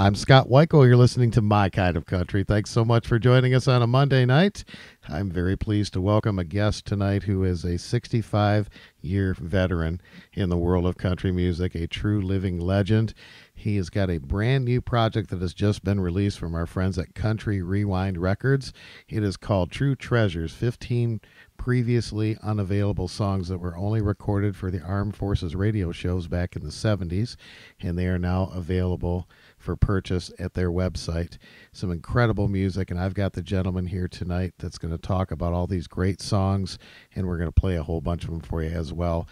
I'm Scott Weichel. You're listening to My Kind of Country. Thanks so much for joining us on a Monday night. I'm very pleased to welcome a guest tonight who is a 65-year veteran in the world of country music, a true living legend. He has got a brand new project that has just been released from our friends at Country Rewind Records. It is called True Treasures, 15 previously unavailable songs that were only recorded for the Armed Forces radio shows back in the 70s, and they are now available for purchase at their website. Some incredible music, and I've got the gentleman here tonight that's going to talk about all these great songs, and we're going to play a whole bunch of them for you as well.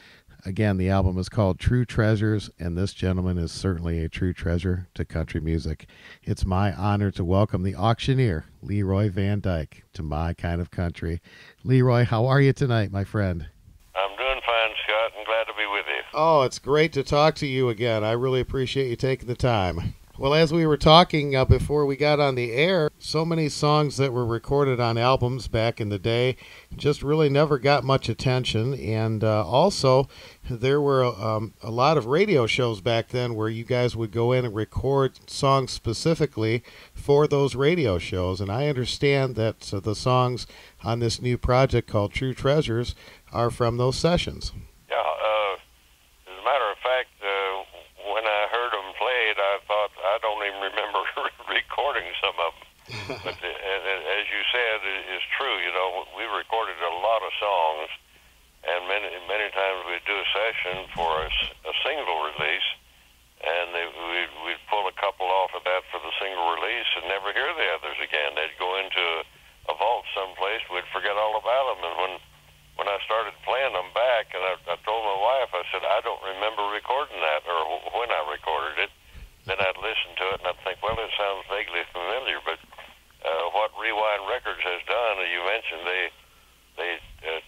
Again, the album is called True Treasures, and this gentleman is certainly a true treasure to country music. It's my honor to welcome the auctioneer, Leroy Van Dyke, to My Kind of Country. Leroy, how are you tonight, my friend? I'm doing fine, Scott, and glad to be with you. Oh, it's great to talk to you again. I really appreciate you taking the time. Well, as we were talking before we got on the air, so many songs that were recorded on albums back in the day just really never got much attention. And also, there were a lot of radio shows back then where you guys would go in and record songs specifically for those radio shows. And I understand that the songs on this new project called True Treasures are from those sessions. Yeah, as a matter of fact, when I heard them played, I thought, I don't even remember recording some of them. But as you said, it's true. You know, we recorded a lot of songs, and many times we'd do a session for a single release, and we'd pull a couple off of that for the single release and never hear the others again. They'd go into a vault someplace, we'd forget all about them, and when I started playing them back, and I told my wife, I said, I don't remember recording that, or when I recorded it. Then I'd listen to it, and I'd think, well, it sounds vaguely familiar, but what Rewind Records has done, as you mentioned, they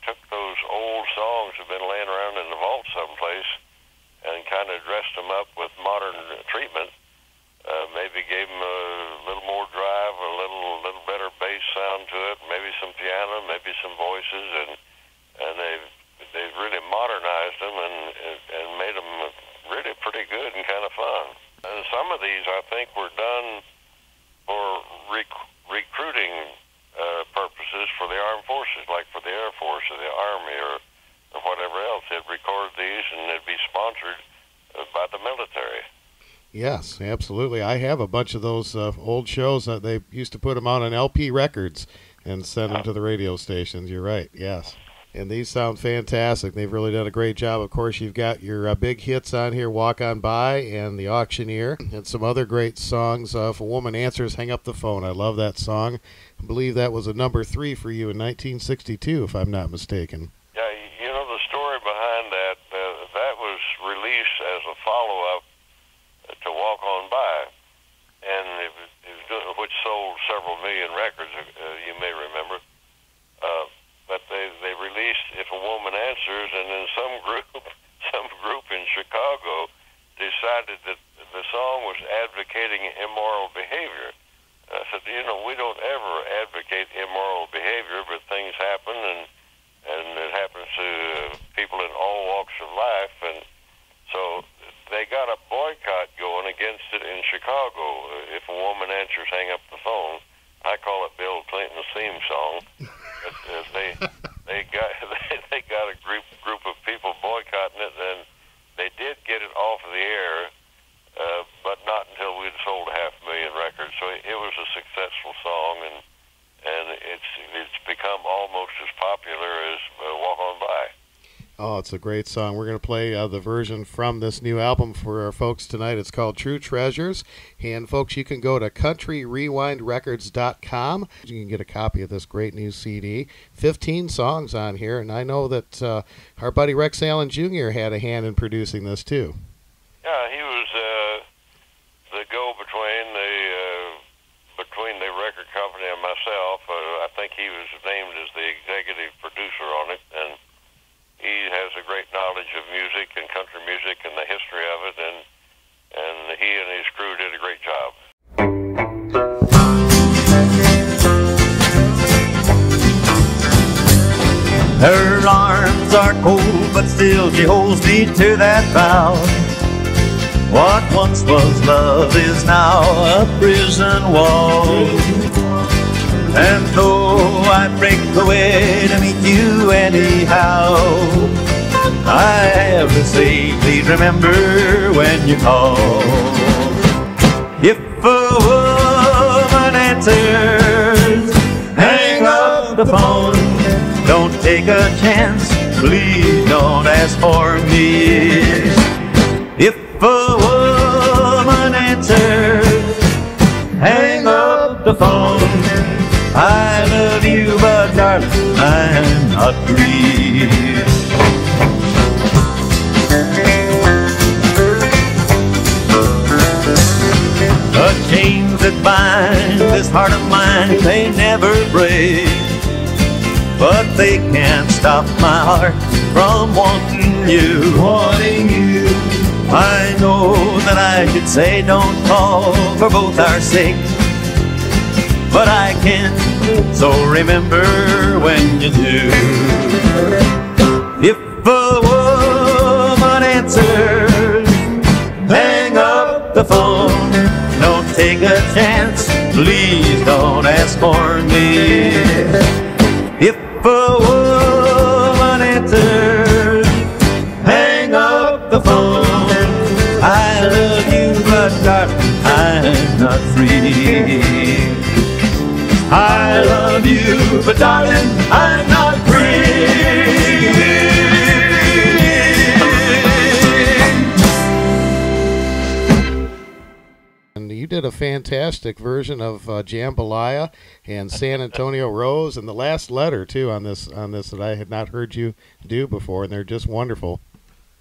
took those old songs that have been laying around in the vault someplace and kind of dressed them up with modern treatment, maybe gave them a little more drive, a little better bass sound to it, maybe some piano, maybe some voices, and they've really modernized them and made them really pretty good and kind of fun. And some of these, I think, were done for recruiting purposes for the armed forces, like for the Air Force or the Army or whatever else. They'd record these and they'd be sponsored by the military. Yes, absolutely. I have a bunch of those old shows. They used to put them out on LP records and send them to the radio stations. You're right, yes. And these sound fantastic. They've really done a great job. Of course, you've got your big hits on here, Walk On By and The Auctioneer, and some other great songs. If a Woman Answers, Hang Up the Phone. I love that song. I believe that was a number 3 for you in 1962, if I'm not mistaken. Yeah, you know the story behind that. That was released as a follow-up to Walk On By, and which sold several million records, you may remember. But they released If a Woman Answers, and then some group in Chicago decided that the song was advocating immoral behavior. I said, you know, we don't ever advocate immoral behavior, but things happen, and it happens to people in all walks of life, and so they got a boycott going against it in Chicago. If a Woman Answers, Hang Up the Phone. I call it Bill Clinton's theme song. But, they got a group of people boycotting it, and they did get it off of the air, but not until we'd sold 500,000 records. So it was a successful song, and it's become almost as popular as Walk On By. Oh, it's a great song. We're going to play the version from this new album for our folks tonight. It's called True Treasures. And, folks, you can go to countryrewindrecords.com. You can get a copy of this great new CD. 15 songs on here. And I know that our buddy Rex Allen Jr. had a hand in producing this, too. Yeah, he was the go-between the record company and myself. I think he was named as the executive producer on it. And he has a great knowledge of music and country music and the history of it, and he and his crew did a great job. Her arms are cold, but still she holds me to that vow. What once was love is now a prison wall. And though I break away to meet you anyhow, I have to say, please remember when you call. If a woman answers, hang up the phone. Don't take a chance, please don't ask for me. If a woman answers, hang up the phone. I love you, but darling, I'm not free. The chains that bind this heart of mine, they never break. But they can't stop my heart from wanting you. I know that I should say don't call for both our sakes, but I can't, so remember when you do. If a woman answers, hang up the phone. Don't take a chance, please don't ask for me. If a woman answers, hang up the phone. I love you, but darling, I'm not free. I love you, but darling, I'm not free. And you did a fantastic version of Jambalaya and San Antonio Rose, and the last letter too on this that I had not heard you do before, and they're just wonderful.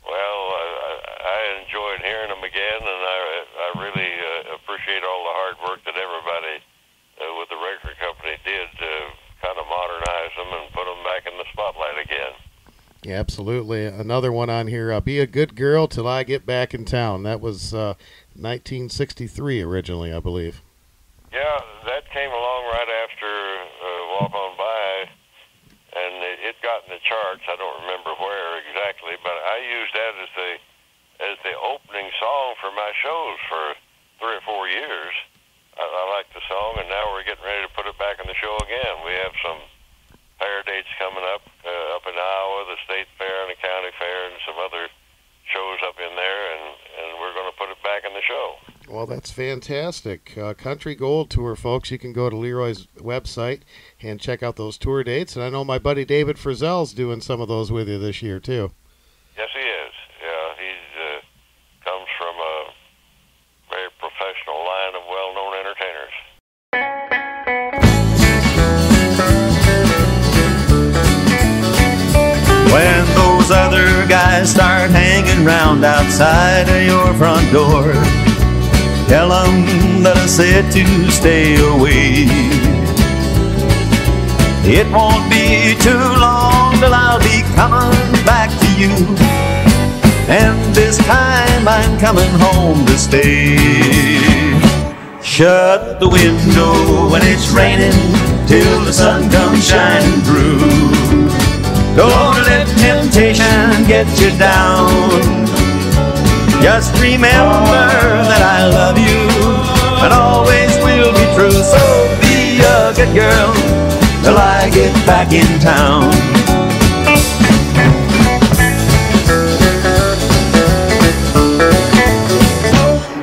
Well, I enjoyed hearing them again, and I really appreciate all the hard work that everybody with the record company did to kind of modernize them and put them back in the spotlight again. Yeah, absolutely. Another one on here, Be a Good Girl Till I Get Back in Town. That was 1963 originally, I believe. Yeah, that came along right after Walk On By, and it got in the charts. I don't remember where exactly, but I used that as the opening song for my shows for 3 or 4 years. I like the song, and now we're getting ready to put it back in the show again. We have some fair dates coming up in Iowa, the state fair and the county fair, and some other shows up in there, and we're going to put it back in the show. Well, that's fantastic. Country Gold Tour, folks. You can go to Leroy's website and check out those tour dates. And I know my buddy David Frizzell's doing some of those with you this year, too. Yes, he is. Yeah, he comes from a very professional line of well-known entertainers. When those other guys start hanging round outside of your front door, tell them that I said to stay away. It won't be too long till I'll be coming back to you, and this time I'm coming home to stay. Shut the window when it's raining till the sun comes shining through. Don't let temptation get you down. Just remember that I love you and always will be true. So be a good girl till I get back in town.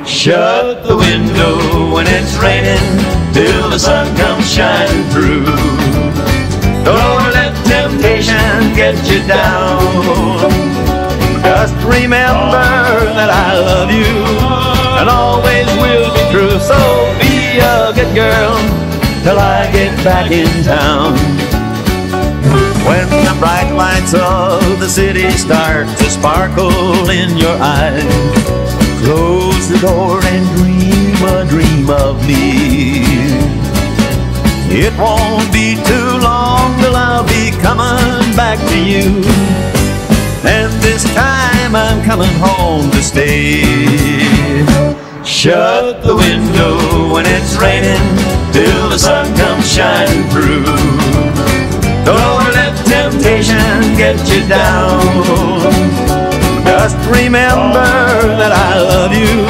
Shut the window when it's raining till the sun comes shining through. Don't let temptation get you down. Just remember that I love you and always will be true. So be a good girl till I get back in town. When the bright lights of the city start to sparkle in your eyes, close the door and dream a dream of me. It won't be too long till I'll be coming back to you, and this time I'm coming home to stay. Shut the window when it's raining till the sun comes shining through. Don't let temptation get you down. Just remember that I love you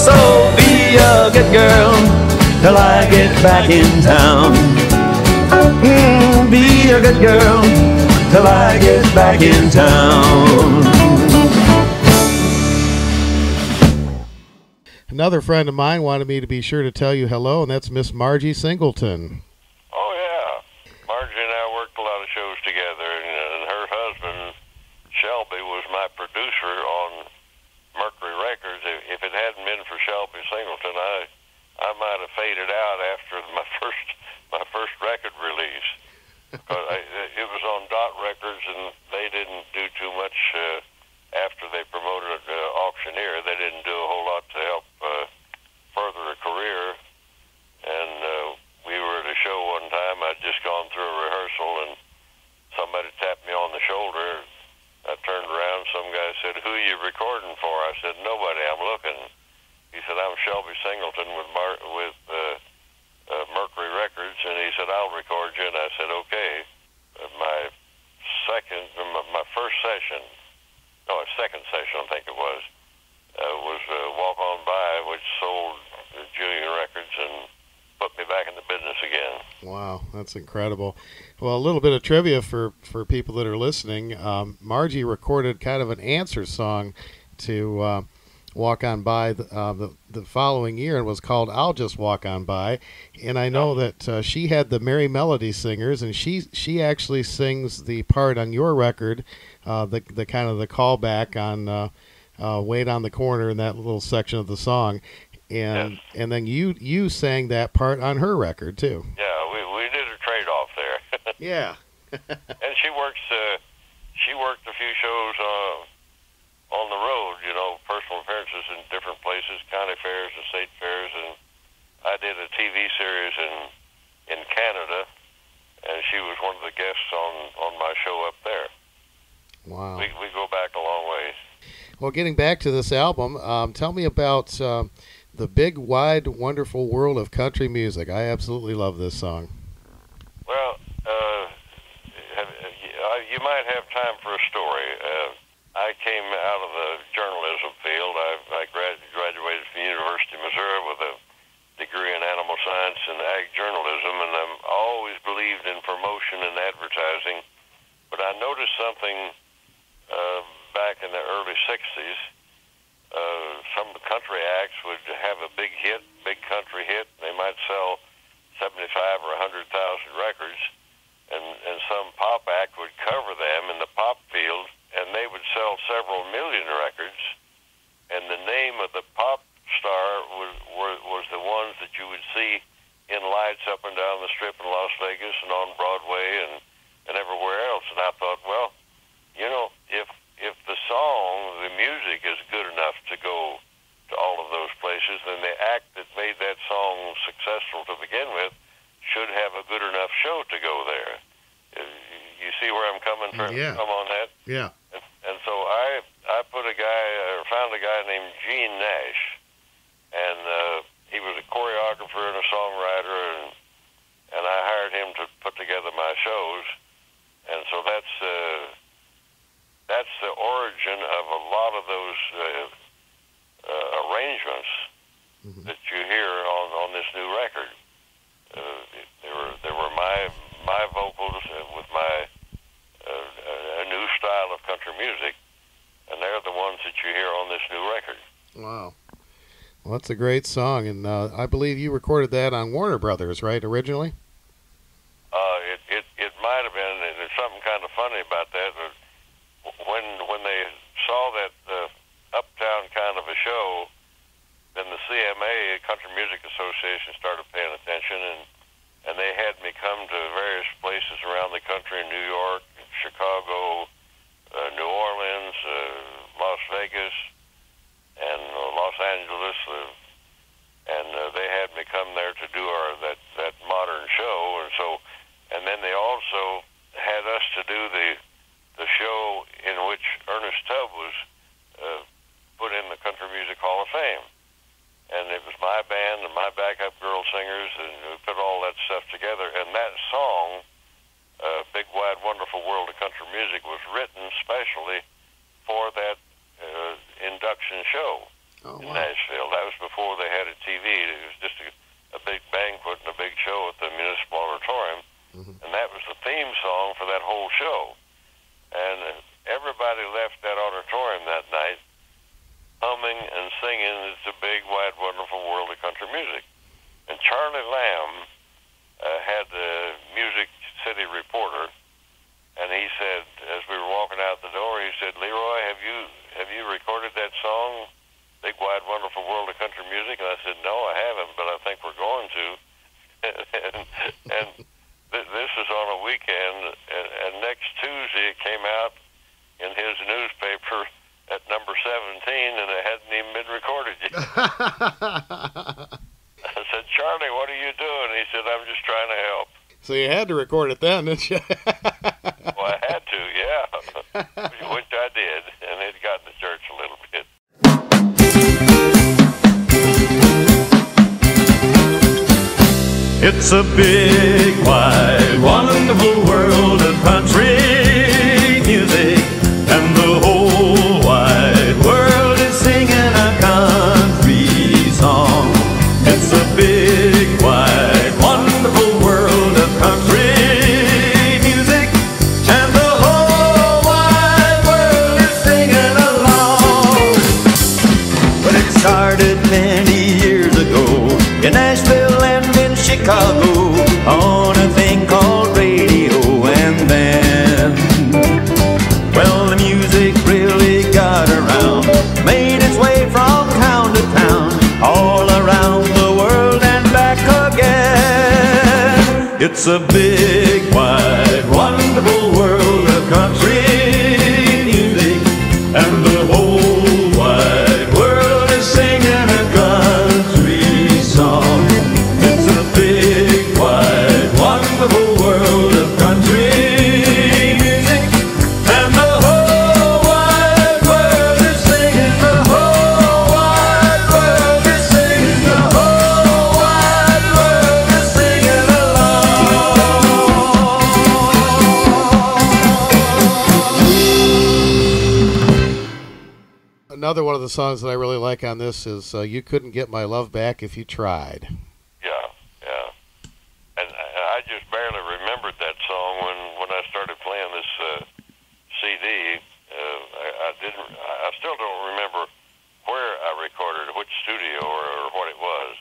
So be a good girl till I get back in town. Be a good girl till I get back in town. Another friend of mine wanted me to be sure to tell you hello, and that's Miss Margie Singleton. Oh, yeah. Margie and I worked a lot of shows together, and her husband, Shelby, was my producer on Mercury Records. If it hadn't been for Shelby Singleton, I might have faded out after my first record release. Because it was on Dot Records, and they didn't do too much after they promoted Auctioneer. They didn't do a whole lot to help further a career. And we were at a show one time. I'd just gone through a rehearsal, and somebody tapped me on the shoulder. I turned around. Some guy said, "Who are you recording for?" I said, "Nobody. I'm looking." He said, "I'm Shelby Singleton with Mercury Records," and he said, "I'll record you." And I said, "Okay." My first session, second session, I think it was Walk On By, which sold Junior Records and put me back in the business again. Wow, that's incredible. Well, a little bit of trivia for people that are listening. Margie recorded kind of an answer song to Walk On By the following year, and was called I'll Just Walk On By. And I know that she had the Merry Melody Singers, and she actually sings the part on your record, the kind of the callback on Wait on the Corner in that little section of the song. And Yes. and then you sang that part on her record too. Yeah, we did a trade-off there. Yeah. And she worked a few shows on the road, personal appearances in different places, county fairs and state fairs, and I did a TV series in Canada, and she was one of the guests on my show up there. Wow. We go back a long ways. Well, getting back to this album, tell me about the big, wide, wonderful world of country music. I absolutely love this song. Well, you might have time for a story. I came out of the journalism field. I graduated from the University of Missouri with a degree in animal science and ag journalism, and I've always believed in promotion and advertising. But I noticed something back in the early 60s. Some of the country acts would have a big country hit. They might sell 75 or 100,000 records, and some pop act would cover them in the pop field, and they would sell several million records, and the name of the pop star was the ones that you would see in lights up and down the strip in Las Vegas and on Broadway and everywhere else. And I thought, well, if the song, the music is good enough to go to all of those places, then the act that made that song successful to begin with should have a good enough show to go there. You see where I'm coming from? Yeah. Come on that? Yeah. And so I found a guy named Gene Nash, and he was a choreographer and a songwriter, and I hired him to put together my shows, and so that's the origin of a lot of those arrangements that you hear on this new record. There were my vocals with my a new style of country music, and they're the ones that you hear on this new record. Wow. Well, that's a great song, and I believe you recorded that on Warner Brothers, right, originally? It might have been. And there's something kind of funny about that. When they saw that uptown kind of a show, then the CMA, Country Music Association, started paying attention, and they had me come to various places around the country, New York, Chicago, New Orleans, Las Vegas, and Los Angeles, and they had me come there to do that modern show, and then they also had us to do the show in which Ernest Tubb was put in the Country Music Hall of Fame. And it was my band and my backup girl singers, and we put all that stuff together. And that song, Big Wide Wonderful World of Country Music, was written specially for that induction show. in Nashville. That was before they had a TV. It was just a big banquet and a big show at the Municipal Auditorium, and that was the theme song for that whole show. And everybody left that auditorium that night humming and singing "It's a Big, Wide, Wonderful World of Country Music." And Charlie Lamb had the Music City reporter, and he said, as we were walking out the door, he said, "Leroy, have you recorded that song, Big, Wide, Wonderful World of Country Music?" And I said, "No, I haven't, but I think we're going to." and this was on a weekend, and next Tuesday it came out in his newspaper at number 17, and it hadn't even been recorded yet. I said, "Charlie, what are you doing?" He said, "I'm just trying to help." So you had to record it then, didn't you? Well, I had to, yeah, which I did, and it got in the church a little bit. It's a big, wide, wonderful world of country music, and the whole wide world is singing a country song. It's a big, wide, wonderful world of country music, and the whole wide world is singing along. But it started many years ago in Nashville and in Chicago on a thing called radio, and then, well, the music really got around, made its way from town to town, all around the world and back again. It's a big, wide, wonderful world of country music, and the whole wide world is singing a country song. It's a big, wide, wonderful world of country music, and the whole wide world is singing, the whole wide world is singing, the whole wide world is singing along. Another one of the songs that I really like on this is "You Couldn't Get My Love Back If You Tried." Yeah. And I just barely remembered that song when I started playing this CD. I still don't remember where I recorded it, which studio or what it was.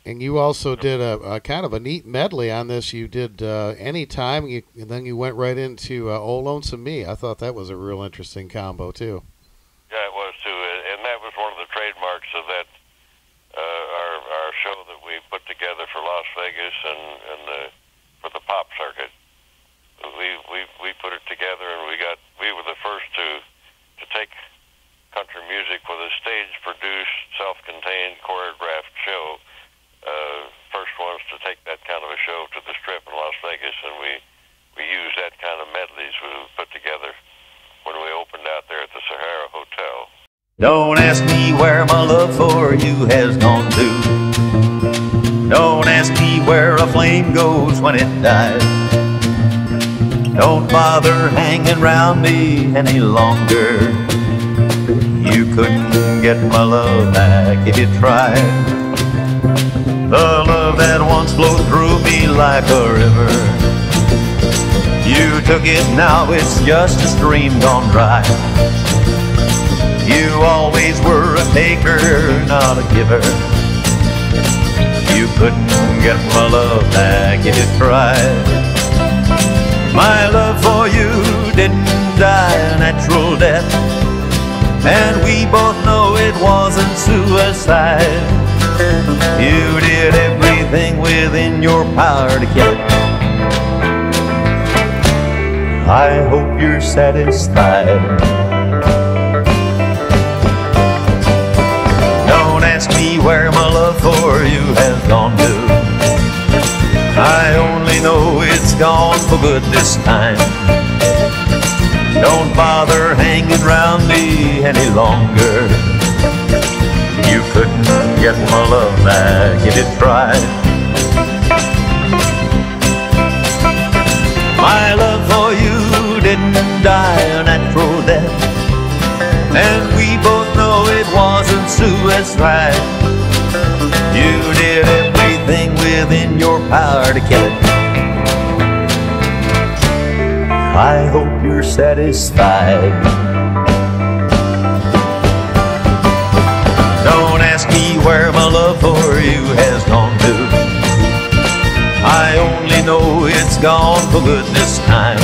And you also did a kind of a neat medley on this. You did Anytime, and then you went right into "Oh Lonesome Me." I thought that was a real interesting combo, too. Yeah, it was too, and that was one of the trademarks of that our show that we put together for Las Vegas and for the pop circuit. We put it together, and we were the first to take country music with a stage-produced, self-contained, choreographed show. First ones to take that kind of a show to the Strip in Las Vegas, and we used that kind of medleys we put together when we opened out there at the Sahara Hotel. Don't ask me where my love for you has gone to. Don't ask me where a flame goes when it dies. Don't bother hanging round me any longer. You couldn't get my love back if you tried. The love that once flowed through me like a river, you took it, now it's just a stream gone dry. You always were a taker, not a giver. You couldn't get my love back if you tried. My love for you didn't die a natural death, and we both know it wasn't suicide. You did everything within your power to kill it. I hope you're satisfied. Don't ask me where my love for you has gone to. I only know it's gone for good this time. Don't bother hanging round me any longer. You couldn't get my love back if you tried. My love for you didn't die a natural death, and we both know it wasn't suicide. You did everything within your power to kill it. I hope you're satisfied. Don't ask me where my love for you has gone to. I only know it's gone for good this time.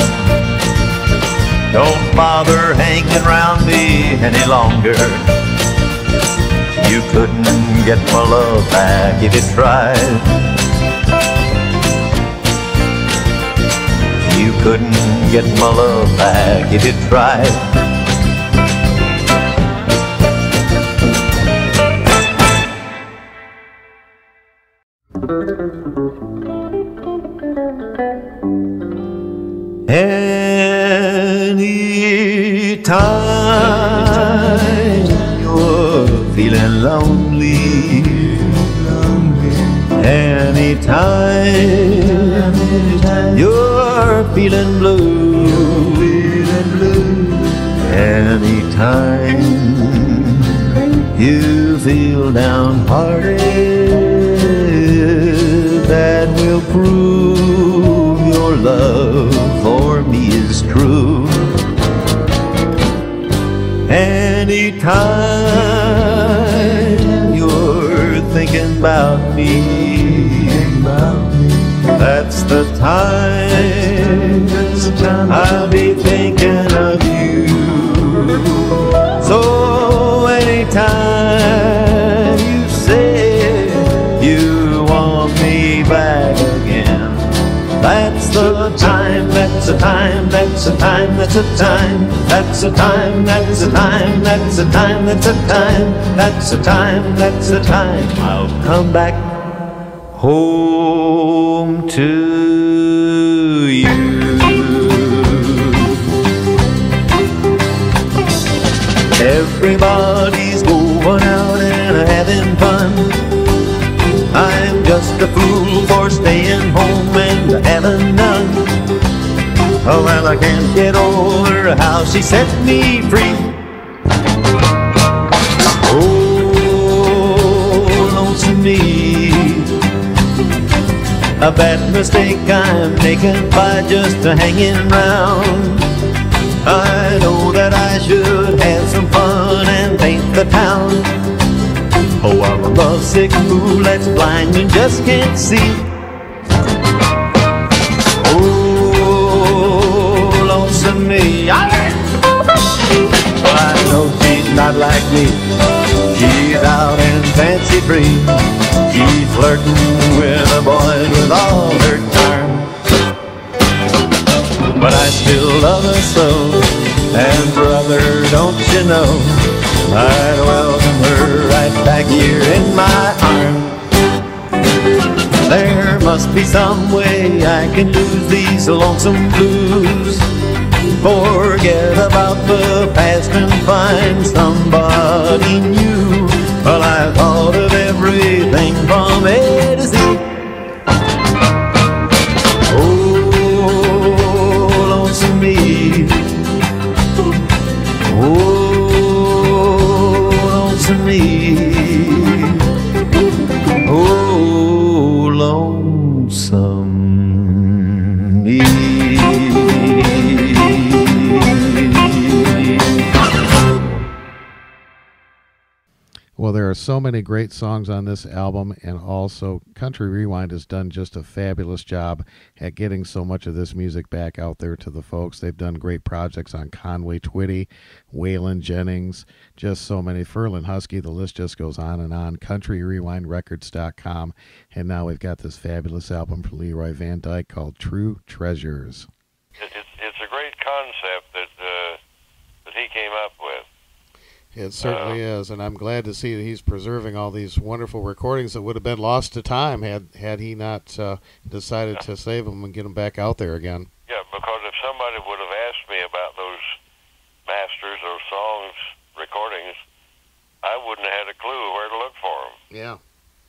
Don't bother hanging around me any longer. You couldn't get my love back if you tried. You couldn't get my love back if you tried. Anytime you're feeling lonely, anytime you're feeling blue, anytime you feel downhearted, that will prove your love for me is true. Anytime you're thinking about me, that's the time I'll be thinking of you. So anytime you say you want me back again, that's the time, that's the time, that's the time, that's the time, that's the time, that's the time, that's the time, that's the time, that's the time, that's the time I'll come back home to you. Everybody's going out and having fun. I'm just a fool for staying home and having none. Oh, well, I can't get over how she set me free. Oh, lonesome me. A bad mistake I'm making by just hanging round. I know that I should have some fun and paint the town. Oh, I'm a lovesick fool that's blind and just can't see. Oh, lonesome me. Well, I know she's not like me. She's out and fancy free. She's flirting with a boy with all her charm. But I still love her so. And brother, don't you know, I'd welcome her right back here in my arms. There must be some way I can lose these lonesome blues. Forget about the past and find somebody new. Well, I thought of everything from A to Z. Oh, lonesome me. Me. Oh, lonesome me. Well, there are so many great songs on this album, and also Country Rewind has done just a fabulous job at getting so much of this music back out there to the folks. They've done great projects on Conway Twitty, Waylon Jennings, just so many. Ferlin Husky, the list just goes on and on. CountryRewindRecords.com. And now we've got this fabulous album from Leroy Van Dyke called True Treasures. It's a great concept that he came up with. It certainly is, and I'm glad to see that he's preserving all these wonderful recordings that would have been lost to time had he not decided to save them and get them back out there again. Yeah, because if somebody would have asked me about those masters or songs, recordings, I wouldn't have had a clue where to look for them. Yeah.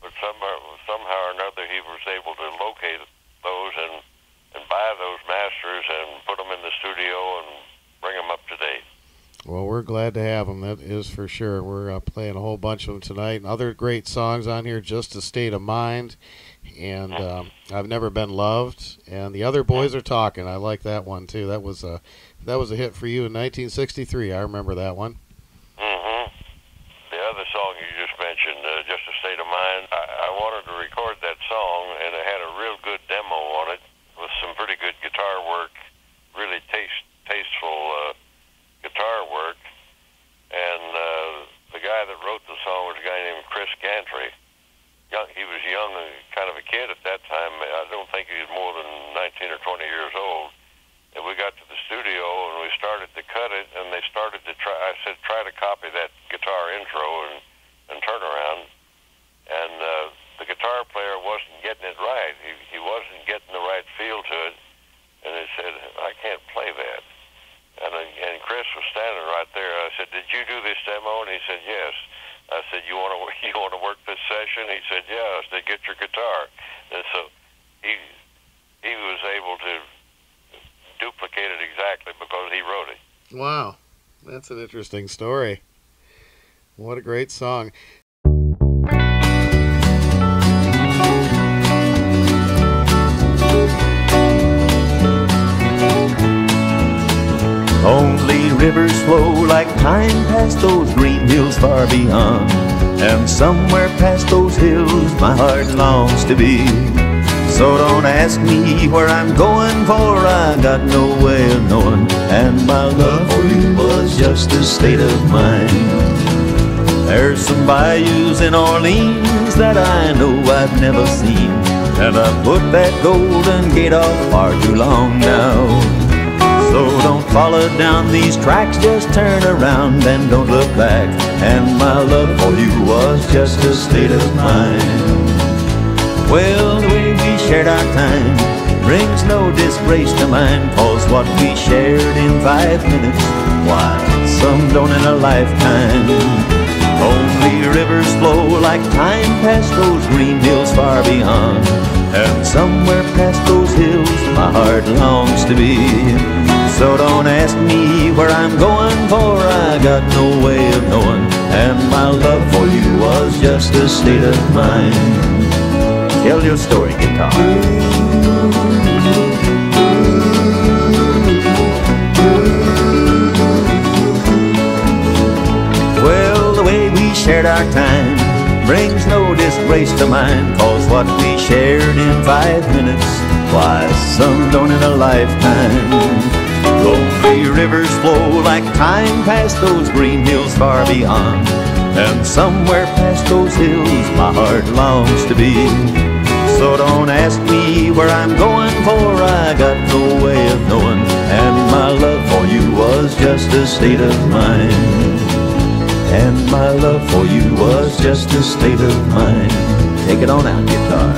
But somehow or another he was able to locate those and buy those masters and put them in the studio and bring them up to date. Well, we're glad to have them. That is for sure. We're playing a whole bunch of them tonight. And other great songs on here, Just a State of Mind, and I've Never Been Loved, and The Other Boys Are Talking. I like that one too. That was a hit for you in 1963. I remember that one. Mm-hmm. The other song you just mentioned, Just a State of Mind, I wanted to record that song, and it had a real good demo on it with some pretty good guitar work, really tasteful guitar work. And the guy that wrote the song was a guy named Chris Gantry. He was young, kind of a kid at that time. I don't think he was more than 19 or 20 years old. And we got to the studio and we started to cut it, and they started to try. I said, try to copy that guitar intro and turn around. And the guitar player wasn't getting it right. He wasn't getting the right feel to it. And they said, I can't play that. And Chris was standing right there. I said, did you do this demo? And he said, yes. I said, you want to work this session? He said, yeah. I said, get your guitar. And so he was able to duplicate it exactly because he wrote it. Wow, that's an interesting story. What a great song. Lonely rivers flow like time past those green hills far beyond, and somewhere past those hills my heart longs to be. So don't ask me where I'm going, for I got no way of knowing, and my love for you was just a state of mind. There's some bayous in Orleans that I know I've never seen, and I put that Golden Gate off far too long now. So don't follow down these tracks, just turn around and don't look back, and my love for you was just a state of mind. Well, the way we shared our time brings no disgrace to mine, 'cause what we shared in 5 minutes, why, some don't in a lifetime. Only rivers flow like time past those green hills far beyond, and somewhere past those hills my heart longs to be. So don't ask me where I'm going, for I got no way of knowing, and my love for you was just a state of mind. Tell your story, guitar. Well, the way we shared our time brings no disgrace to mine, 'cause what we shared in 5 minutes, why, some don't in a lifetime. Lonely rivers flow like time past those green hills far beyond, and somewhere past those hills my heart longs to be. So don't ask me where I'm going, for I got no way of knowing, and my love for you was just a state of mind. And my love for you was just a state of mind. Take it on out, guitar.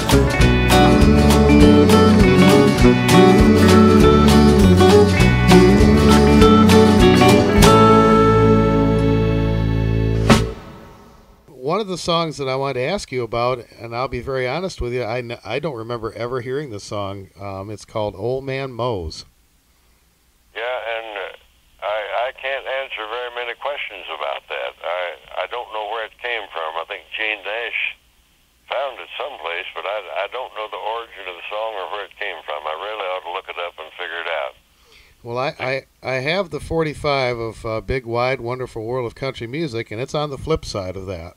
One of the songs that I wanted to ask you about, and I'll be very honest with you, I don't remember ever hearing this song. It's called Old Man Mose. Yeah, and I can't answer very many questions about that. I don't know where it came from. I think Gene Nash found it someplace, but I don't know the origin of the song or where it came from. I really ought to look it up and figure it out. Well, I have the 45 of Big Wide Wonderful World of Country Music, and it's on the flip side of that.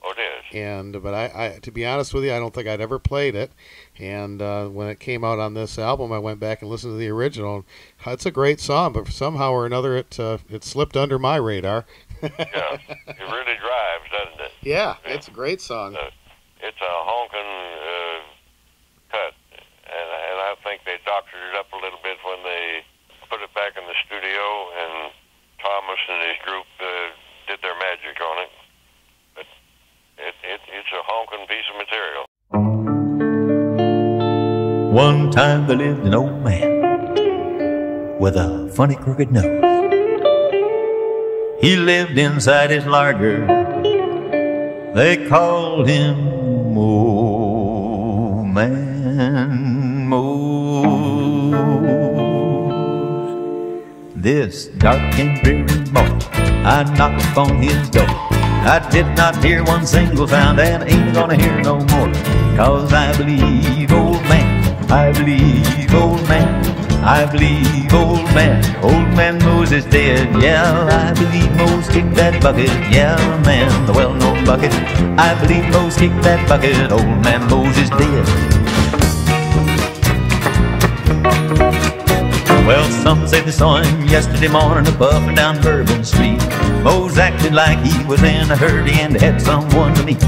Oh, it is. But I to be honest with you, I don't think I'd ever played it. And when it came out on this album, I went back and listened to the original. It's a great song, but somehow or another, it slipped under my radar. Yeah, it really drives, doesn't it? Yeah, it's a great song. It's a honking cut, and I think they doctored it up a little bit when they put it back in the studio, and Thomas and his group did their magic on it. But it's a honking piece of material. One time there lived an old man with a funny crooked nose. He lived inside his larder. They called him Old Man Mose. This dark and dreary morning, I knocked on his door. I did not hear one single sound, and ain't gonna hear no more. 'Cause I believe, old man, I believe, old man, I believe, old man Moses dead. Yeah, I believe Moses kicked that bucket. Yeah, man, the well-known bucket. I believe Moses kicked that bucket. Old man Moses dead. Well, some say they saw him yesterday morning a-puffing down Bourbon Street. Mose acted like he was in a hurry and had someone to meet.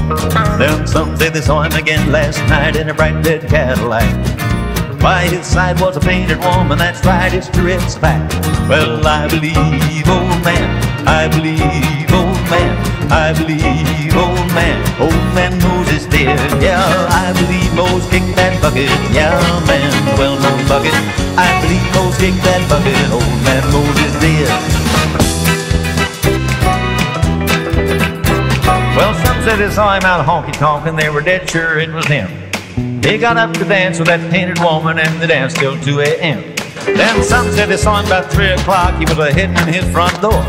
Then some say they saw him again last night in a bright red Cadillac. By his side was a painted woman, that's right, it's true, it's a fact. Well, I believe, old man, I believe, old man, I believe, old man Moses dead. Yeah, I believe Moses kicked that bucket. Yeah, man, the well-known bucket. I believe Moses kicked that bucket. Old man Moses dead. Well, some said they saw him out honky-tonk and they were dead sure it was him. They got up to dance with that painted woman and they danced till 2 a.m. Then some said they saw him about 3 o'clock. He was hitting in his front door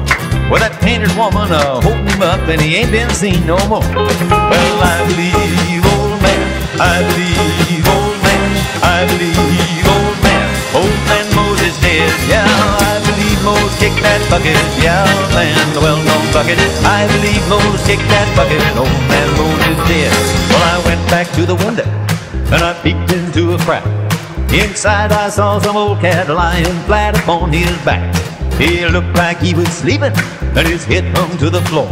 with that painted woman holding him up, and he ain't been seen no more. Well, I believe, old man, I believe, old man, I believe, old man Moses dead. Yeah, I believe Moses kicked that bucket. Yeah, man, the well-known bucket. I believe Moses kicked that bucket. Old man Moses dead. Well, I went back to the window and I peeked into a crack. Inside I saw some old cat lying flat upon his back. He looked like he was sleeping and his head hung to the floor.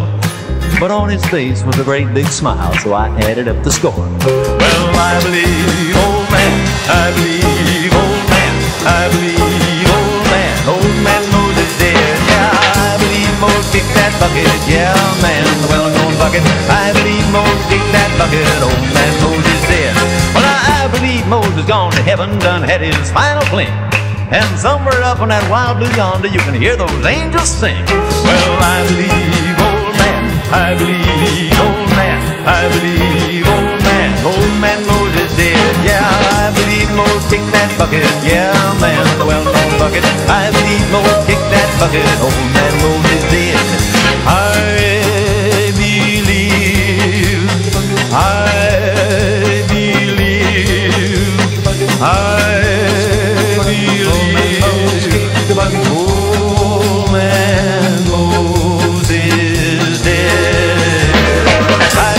But on his face was a great big smile, so I added up the score. Well, I believe, old man, I believe, old man, I believe, old man Moses dead. Yeah, I believe Moses kicked that bucket. Yeah, man, the well-known bucket. I believe Moses kicked that bucket. Old man Moses dead. Well, I believe Moses gone to heaven, done had his final fling. And somewhere up on that wild blue yonder, you can hear those angels sing. Well, I believe, old man, I believe, old man, I believe, old man Moses dead. Yeah, I believe Moses kicked that bucket. Yeah, man, the well-known bucket. I believe Moses kicked that bucket. Old man Moses dead. I believe, I believe, old man Moses dead. I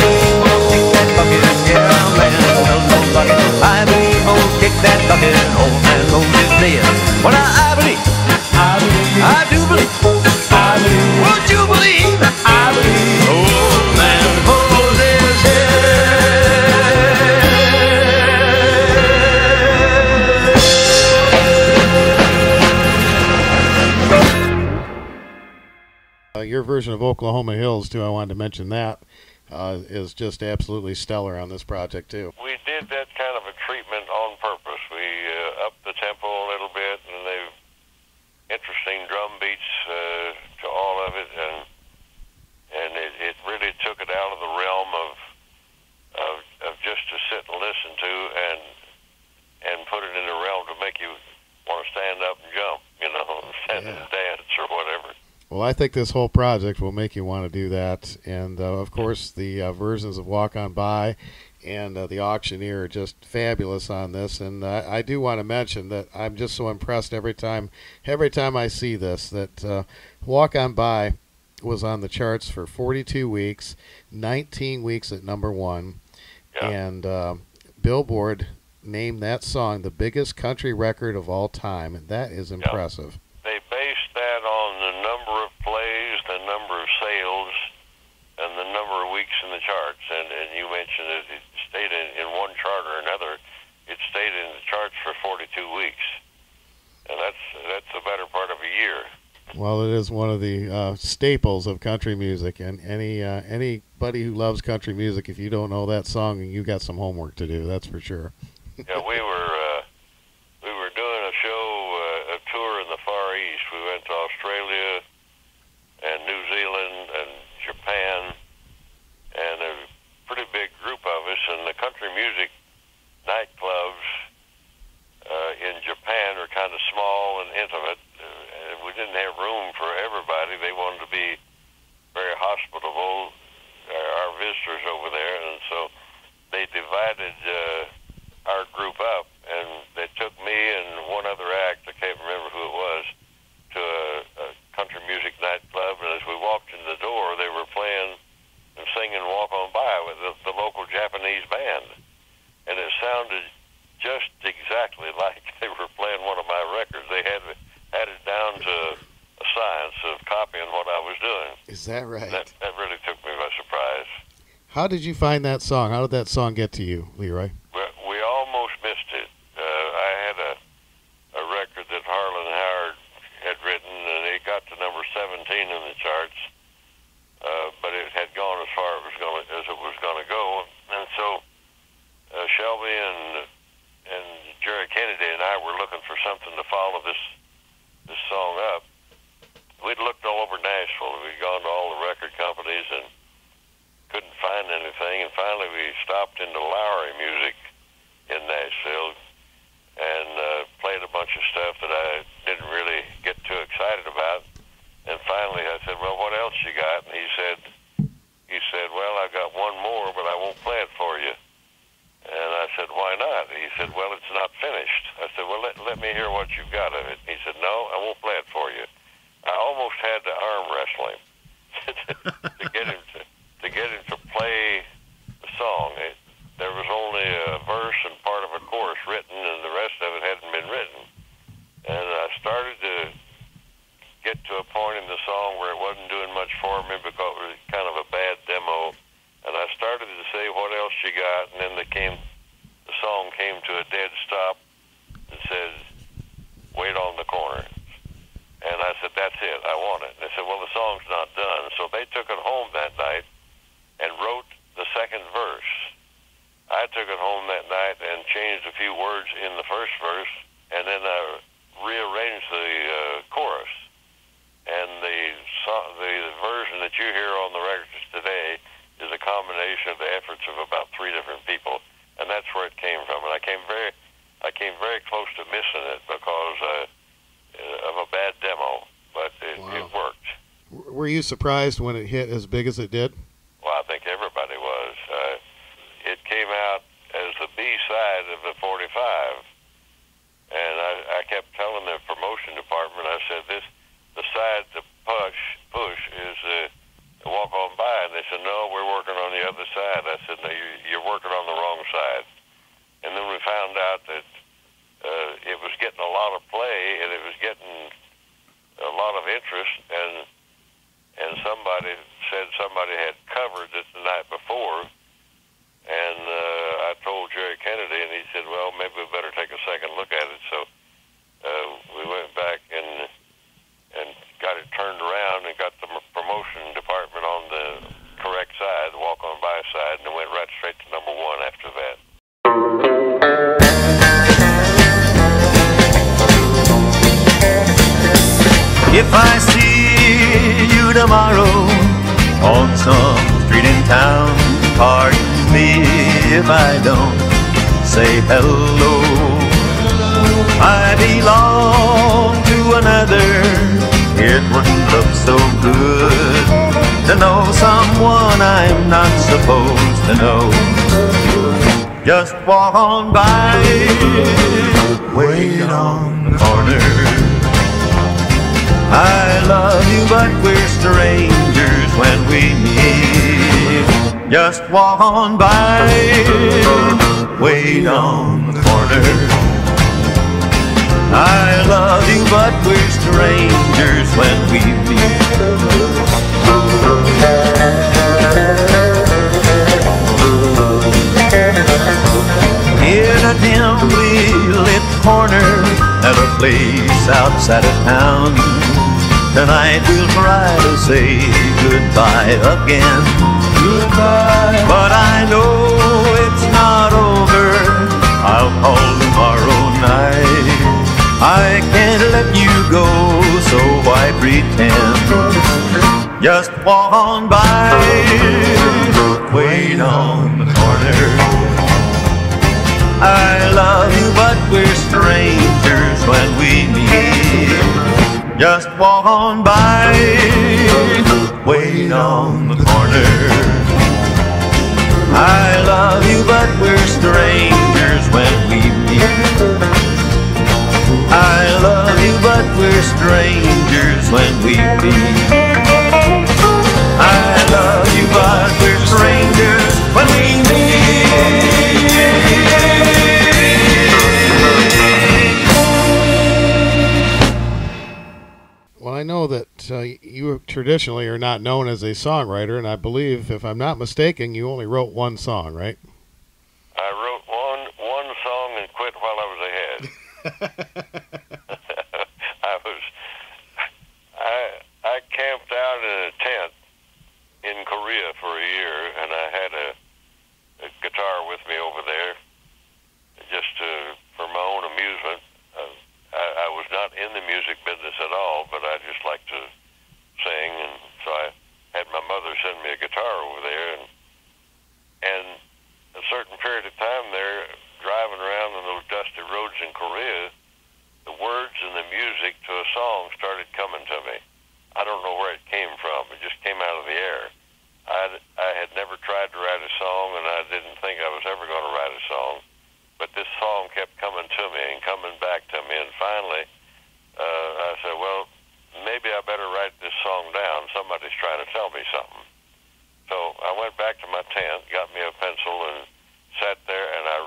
believe Moses kicked that bucket. Yeah, man, well-known bucket. I believe Moses kicked that bucket. Old man Moses dead. Well, I believe, I do believe, I believe. Would you believe? I believe. Old man Moses dead. Your version of Oklahoma Hills, too, I wanted to mention that, is just absolutely stellar on this project, too. We did that kind of a treatment on purpose. We upped the tempo a little bit, and they've interesting drum beats to all of it, and it really took it out of the realm of just to sit and listen to, and put it in the realm to make you want to stand up and jump, stand and dance or whatever. Well, I think this whole project will make you want to do that. And, of course, the versions of Walk On By and the Auctioneer are just fabulous on this. And I do want to mention that I'm just so impressed every time I see this, that Walk On By was on the charts for 42 weeks, 19 weeks at #1. Yeah. And Billboard named that song the biggest country record of all time. And that is impressive. Yeah. They based that on the number of plays, the number of sales, and the number of weeks in the charts. And you mentioned that it stayed in one chart or another. It stayed in the charts for 42 weeks. And that's the better part of a year. Well, it is one of the staples of country music. And anybody who loves country music, if you don't know that song, you got some homework to do, that's for sure. Yeah, we were doing a tour in the Far East. We went to Australia and New Zealand and Japan, and a pretty big group of us. And the country music nightclubs in Japan are kind of small and intimate. We didn't have room for everybody. They wanted to be very hospitable, our visitors over there, and so they divided our group up, and they took me and one other act, I can't remember who it was, to a country music nightclub, and as we walked in the door, they were playing and singing Walk On By with the local Japanese band, and it sounded just exactly like they were playing one of my records. They had it down to a science of copying what I was doing. Is that right? That really took me by surprise. How did you find that song? How did that song get to you, Leroy? We almost missed it. I had a record that Harlan Howard had written, and it got to number 17 in the charts, but it had gone as far as it was going to go. And so Shelby and Jerry Kennedy and I were looking for something to follow this song up. We'd looked all over Nashville. We'd gone to all the record companies and couldn't find anything, and finally we stopped into Lowry Music in Nashville and played a bunch of stuff that I didn't really get too excited about. And finally I said, well, what else you got? And he said, well, I've got one more, but I won't play it for you. And I said, why not? He said, well, it's not finished. I said, well, let me hear what you've got of it. He said, no, I won't play it for you. I almost had to arm wrestle him to get him to play the song. There was only a verse and part of a chorus written, and the rest of it hadn't been written. And I started to get to a point in the song where it wasn't doing much for me because it was kind of a bad demo. And I started to say, what else you got? And then the song came to a dead stop and said, wait on the corner. And I said, that's it, I want it. And they said, well, the song's not done. So they took it home that night and wrote the second verse. I took it home that night and changed a few words in the first verse, and then I rearranged the chorus. And the version that you hear on the records today is a combination of the efforts of about 3 different people, and that's where it came from. And I came very close to missing it because of a bad demo, but it worked. Were you surprised when it hit as big as it did? Well, I think everybody was. It came out as the B-side of the 45, and I kept telling the promotion department, I said, the side to push is Walk On By, and they said, no, we're working on the other side. I said, no, you're working on the wrong side. And then we found out that it was getting a lot of play, and it was getting a lot of interest, and somebody said somebody had covered it the night before, and I told Jerry Kennedy, and he said, well, maybe we better take a second look at it. So we went back and got it turned around and got the promotion department on the correct side, the Walk On By side, and it went right straight to number 1 after that. If I see you tomorrow on some street in town, pardon me if I don't say hello. I belong to another. It wouldn't look so good to know someone I'm not supposed to know. Just walk on by, wait on the corner. I love you, but we're strangers when we meet. Just walk on by, wait on the corner. I love you, but we're strangers when we meet. In a dimly lit corner at a place outside of town, tonight we'll try to say goodbye again. Goodbye. But I know it's not over. I'll call tomorrow night. I can't let you go, so why pretend? Just walk on by, wait on the corner. I love you, but we're strangers when we meet. Just walk on by, wait on the corner. I love you, but we're strangers when we meet. I love you, but we're strangers when we meet. I love you, but we're strangers when we meet. Well, I know that you traditionally are not known as a songwriter, and I believe, if I'm not mistaken, you only wrote one song, right? I wrote one song and quit while I was ahead. I camped out in a tent in Korea for a year, and I had a guitar with me over there, just for my own amusement. I was not in the music business at all, but I just liked to sing, and so I had my mother send me a guitar over there, and a certain period of time there, driving around on those dusty roads in Korea, the words and the music to a song started coming to me. I don't know where it came from. It just came out of the air. I had never tried to write a song, and I didn't think I was ever going to write a song. But this song kept coming to me and coming back to me, and finally I said, well, maybe I better write this song down. Somebody's trying to tell me something. So I went back to my tent, got me a pencil, and sat there, and I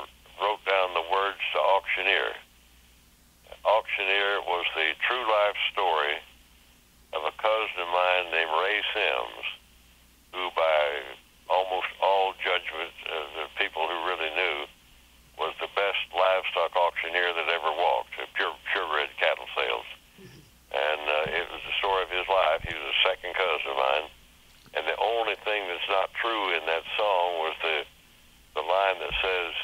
wrote down the words to Auctioneer. Auctioneer was the true life story of a cousin of mine named Ray Sims, who by almost all judgment, the people who really knew, was the best livestock auctioneer that ever walked, purebred cattle sales. And it was the story of his life. He was a second cousin of mine. And the only thing that's not true in that song was the line that says,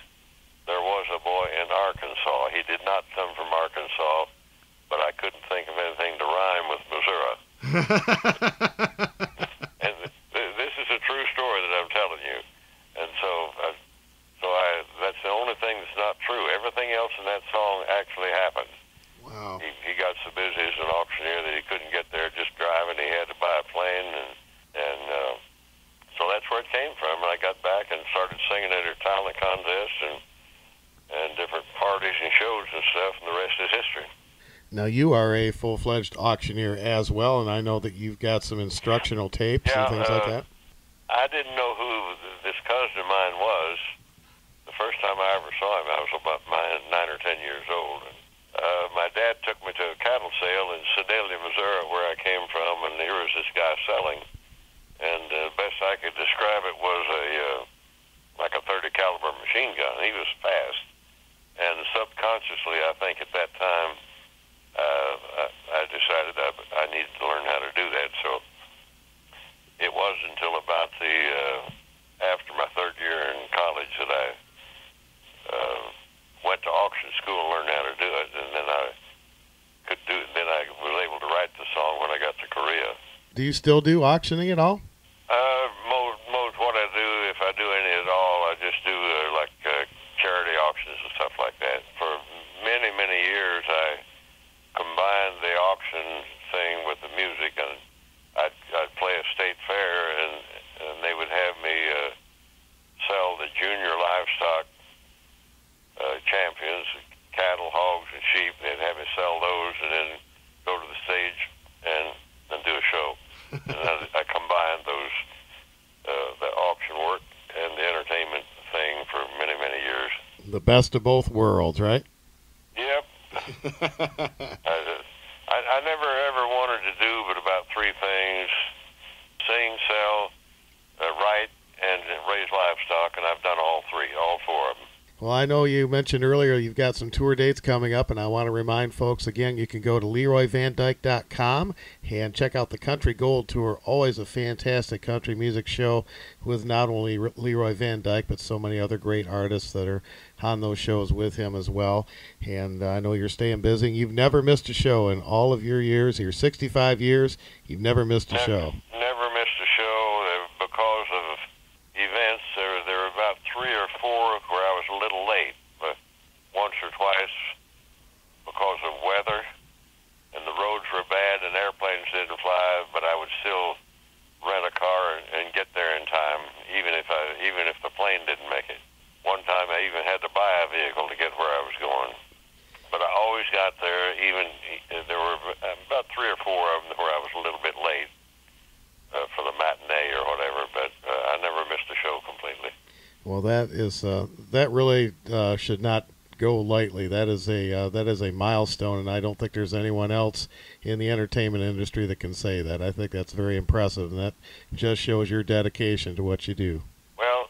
there was a boy in Arkansas. He did not come from Arkansas, but I couldn't think of anything to rhyme with Missouri. And this is a true story that I'm telling you. And so that's the only thing that's not true. Everything else in that song actually happened. Wow. He got so busy as an auctioneer that he couldn't get there just driving. He had to buy a plane, and so that's where it came from. And I got back and started singing at her talent contests and different parties and shows and stuff, and the rest is history. Now, you are a full-fledged auctioneer as well, and I know that you've got some instructional tapes and things like that. I didn't know who this cousin of mine was. The first time I ever saw him, I was about 9 or 10 years old. And, my dad took me to a cattle sale in Sedalia, Missouri, where I came from, and here was this guy selling. And the best I could describe it was like a 30 caliber machine gun. He was fast. And subconsciously, I think at that time, I decided I needed to learn how to do that. So it wasn't until about after my third year in college that I went to auction school and learned how to do it, and then I could do it. Then I was able to write the song when I got to Korea. Do you still do auctioning at all? Most what I do, if I do any at all, I just do charity auctions and stuff like that. For many, many years, I combined the auction thing with the music, and I'd play a state fair, and they would have me sell the junior livestock champions, cattle, hogs, and sheep. They'd have me sell those, and then go to the stage and do a show. And I combined those, the auction work and the entertainment thing for many, many years. The best of both worlds, right? Yep. I never ever wanted to do but about three things: sing, sell, write, and raise livestock, and I've done all four of them. Well, I know you mentioned earlier you've got some tour dates coming up, and I want to remind folks again, you can go to LeroyVanDyke.com and check out the Country Gold Tour. Always a fantastic country music show with not only Leroy Van Dyke, but so many other great artists that are on those shows with him as well. And I know you're staying busy. You've never missed a show in all of your years, your 65 years. You've never missed a show. Never missed a show because of events. There were about 3 or 4 where I was a little late, but once or twice because of weather and the roads were bad even there were about 3 or 4 of them where I was a little bit late for the matinee or whatever, but I never missed a show completely. Well, that really should not go lightly. That is a milestone, and I don't think there's anyone else in the entertainment industry that can say that. I think that's very impressive, and that just shows your dedication to what you do. Well,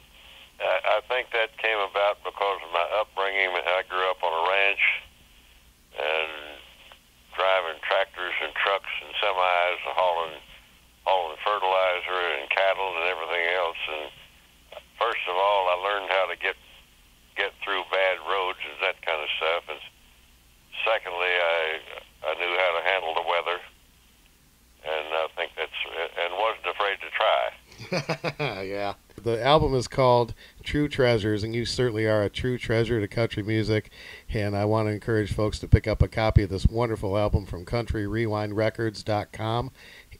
I think that came about because of my upbringing. I grew up on a ranch and driving tractors and trucks and semis and hauling fertilizer and cattle and everything else. And first of all, I learned how to get through bad roads and that kind of stuff. And secondly, I knew how to handle the weather, and I think and wasn't afraid to try. Yeah. The album is called True Treasures, and you certainly are a true treasure to country music. And I want to encourage folks to pick up a copy of this wonderful album from CountryRewindRecords.com.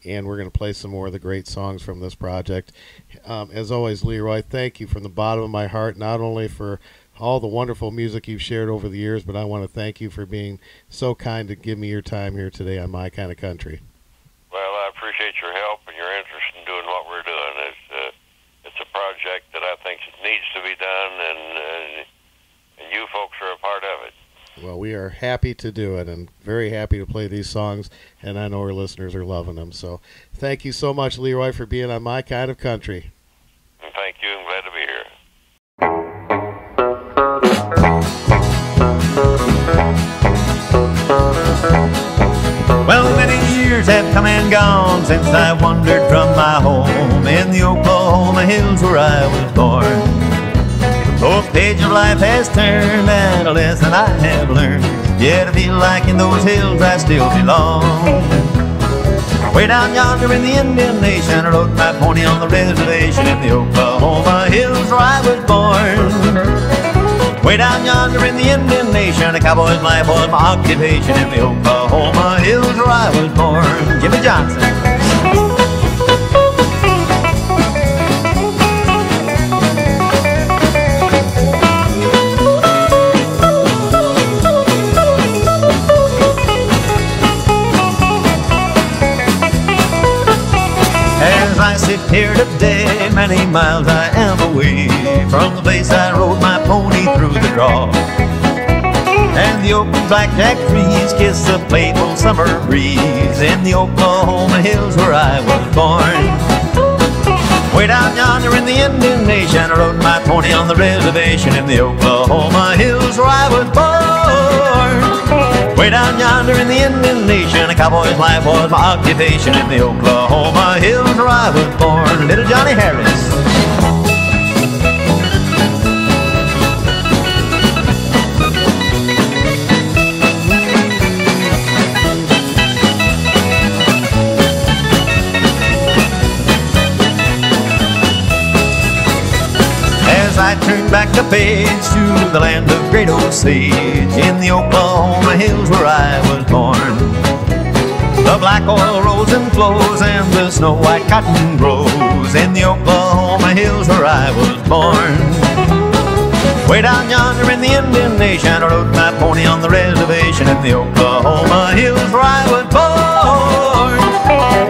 And we're going to play some more of the great songs from this project. As always, Leroy, thank you from the bottom of my heart, not only for all the wonderful music you've shared over the years, but I want to thank you for being so kind to give me your time here today on My Kind of Country. Well, I appreciate your help and your interest in doing what we're doing. It's a project that I think needs to be done, and you folks are a part of it. Well, we are happy to do it and very happy to play these songs, and I know our listeners are loving them. So thank you so much, Leroy, for being on My Kind of Country. And thank you. I'm glad to be here. Well, many years have come and gone since I wandered from my home in the Oklahoma hills where I was born. Oh, a page of life has turned and a lesson I have learned. Yet I feel like in those hills I still belong. Way down yonder in the Indian Nation, I rode my pony on the reservation in the Oklahoma hills where I was born. Way down yonder in the Indian Nation, a cowboy's life was my occupation in the Oklahoma hills where I was born. Jimmy Johnson. Here today, many miles I am away from the place I rode my pony through the draw. And the open blackjack trees kiss the playful summer breeze in the Oklahoma hills where I was born. Way down yonder in the Indian Nation, I rode my pony on the reservation in the Oklahoma hills where I was born. Way down yonder in the Indian Nation, a cowboy's life was my occupation in the Oklahoma hills where I was born. Little Johnny Harris. As I turn back the page to the land of great Osage in the Oklahoma hills where I was born. The black oil rolls and flows and the snow white cotton grows in the Oklahoma hills where I was born. Way down yonder in the Indian Nation, I rode my pony on the reservation in the Oklahoma hills where I was born.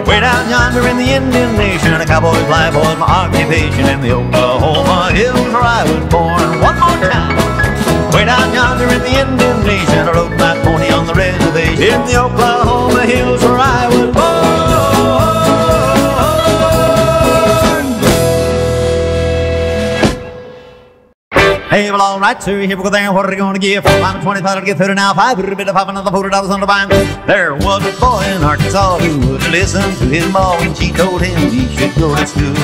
Way down yonder in the Indian Nation, a cowboy's life was my occupation in the Oklahoma hills where I was born. One more time. Way down yonder in the Indian Nation, I rode my pony on the reservation in the Oklahoma hills where I was born. Hey, well, all right, sir, here we go there. What are they going to give? I'm 25 to get 30 now. 5 a bit of $5 another $40 on the vine. There was a boy in Arkansas who would listen to his mom when she told him he should go to school.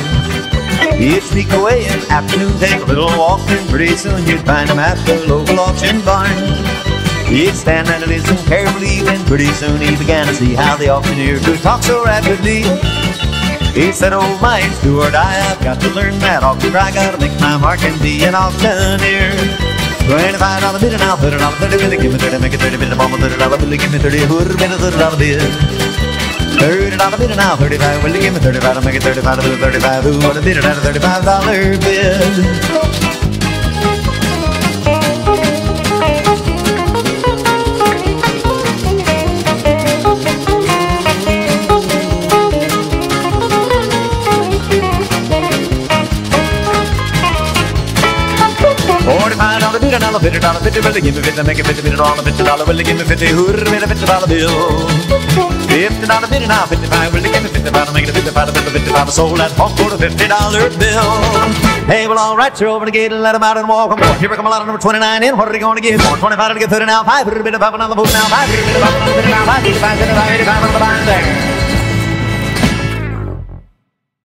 He'd sneak away in the afternoon, take a little walk, and pretty soon you'd find him at the local auction barn. He'd stand and listen carefully, and pretty soon he began to see how the auctioneer could talk so rapidly. He said, oh, my, it's do or die, I've got to learn that auction. I gotta make my mark and be an auctioneer. $25 bid and I'll put it on $30 bill. Give me 30, make it 30 bid, I'm a $30 bill. Give me 30, would have been a $30 bid. $30 bid and I'll 35. Will you give me 35 to make it 35 to 35? Who would have bid it at a $35 bid? $50, $50, will you give me 50, make it $50, $50, will you give me 50, hooray, $50 bill. $50 bid now, 55, will you give me 55, make it a 55, $55, sold that hawk for a $50 bill. Hey, well, all right, you're over the gate and let him out and walk on board. Here we come a lot of number 29 in, what are they going to give more? 25 to get 30 now, 5, bit of another boot now, 5, bit of another bit now, 5, 85, 75, 85 on the line there.